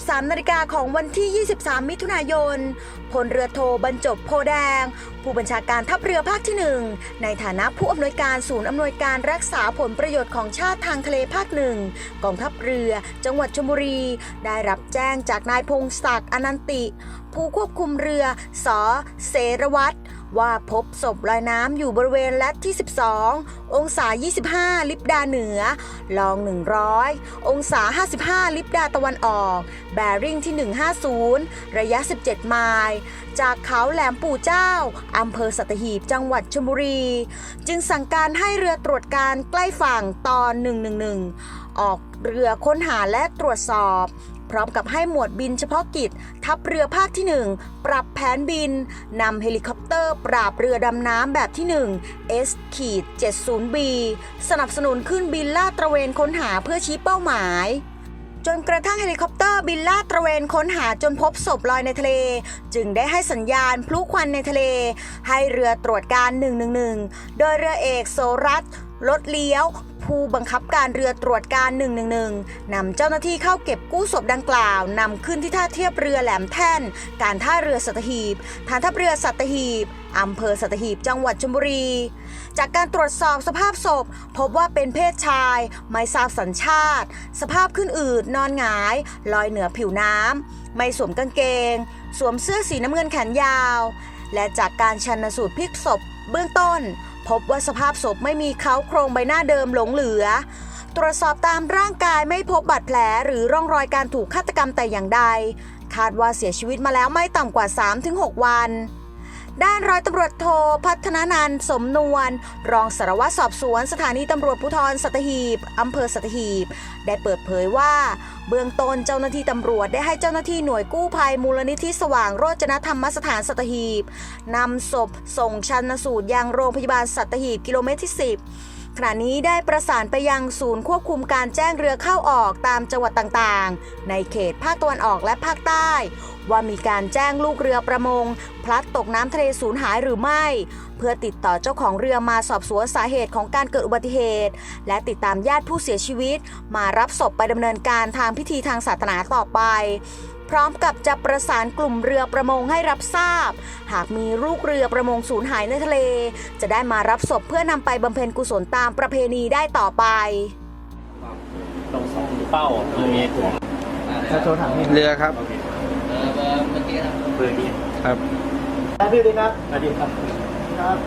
13 นาฬิกาของวันที่ 23 มิถุนายน พลเรือโทบรรจบโพแดงผู้บัญชาการทัพเรือภาคที่ 1ในฐานะผู้อำนวยการศูนย์อำนวยการรักษาผลประโยชน์ของชาติทางทะเลภาค 1กองทัพเรือจังหวัดชลบุรีได้รับแจ้งจากนายพงศักดิ์อนันติผู้ควบคุมเรือส.เสรวัตรว่าพบศพลอยน้ำอยู่บริเวณแลตที่ 12 องศา 25 ลิบดาเหนือ ลอง 100 องศา 55 ลิบดาตะวันออก แบริ่งที่ 150 ระยะ 17 ไมล์ จากเขาแหลมปู่เจ้า อำเภอสัตหีบ จังหวัดชลบุรี จึงสั่งการให้เรือตรวจการใกล้ฝั่งตอน 111 ออกเรือค้นหาและตรวจสอบพร้อมกับให้หมวดบินเฉพาะกิจทัพเรือภาคที่ 1ปรับแผนบินนำเฮลิคอปเตอร์ปราบเรือดำน้ำแบบที่ 1 S-70B สนับสนุนขึ้นบินลาดตระเวนค้นหาเพื่อชี้เป้าหมายจนกระทั่งเฮลิคอปเตอร์บินลาดตระเวนค้นหาจนพบศพลอยในทะเลจึงได้ให้สัญญาณพลุควันในทะเลให้เรือตรวจการ 111 โดยเรือเอกโสรัตน์รถเลี้ยวผู้บังคับการเรือตรวจการ 111 นำเจ้าหน้าที่เข้าเก็บกู้ศพดังกล่าวนำขึ้นที่ท่าเทียบเรือแหลมแท่นการท่าเรือสัตหีบฐานทัพเรือสัตหีบอำเภอสัตหีบจังหวัดชลบุรีจากการตรวจสอบสภาพศพพบว่าเป็นเพศชายไม่ทราบสัญชาติสภาพขึ้นอืดนอนหงายลอยเหนือผิวน้ำไม่สวมกางเกงสวมเสื้อสีน้ำเงินแขนยาวและจากการชันสูตรพลิกศพเบื้องต้นพบว่าสภาพศพไม่มีเค้าโครงใบหน้าเดิมหลงเหลือตรวจสอบตามร่างกายไม่พบบาดแผลหรือร่องรอยการถูกฆาตกรรมแต่อย่างใดคาดว่าเสียชีวิตมาแล้วไม่ต่ำกว่า 3-6 วันด้านร้อยตำรวจโทพัฒนานันท์สมนวลรองสารวัตรสอบสวนสถานีตำรวจภูธรสัตหีบอำเภอสัตหีบได้เปิดเผยว่าเบื้องต้นเจ้าหน้าที่ตำรวจได้ให้เจ้าหน้าที่หน่วยกู้ภัยมูลนิธิสว่างโรจนธรรมสถานสัตหีบนำศพส่งชันสูตรยังโรงพยาบาลสัตหีบกิโลเมตรที่ 10ขณะนี้ได้ประสานไปยังศูนย์ควบคุมการแจ้งเรือเข้าออกตามจังหวัดต่างๆในเขตภาคตะวันออกและภาคใต้ว่ามีการแจ้งลูกเรือประมงพลัดตกน้ำทะเลสูญหายหรือไม่เพื่อติดต่อเจ้าของเรือมาสอบสวนสาเหตุของการเกิดอุบัติเหตุและติดตามญาติผู้เสียชีวิตมารับศพไปดำเนินการทางพิธีทางศาสนาต่อไปพร้อมกับจะประสานกลุ่มเรือประมงให้รับทราบหากมีลูกเรือประมงสูญหายในทะเลจะได้มารับศพเพื่อนำไปบำเพ็ญกุศลตามประเพณีได้ต่อไปตรง2 เป้ามีจะโทรถามเรือครับเมื่อกี้นะเบอร์นี้ครับได้พี่ดีครับสวัสดีครับครับ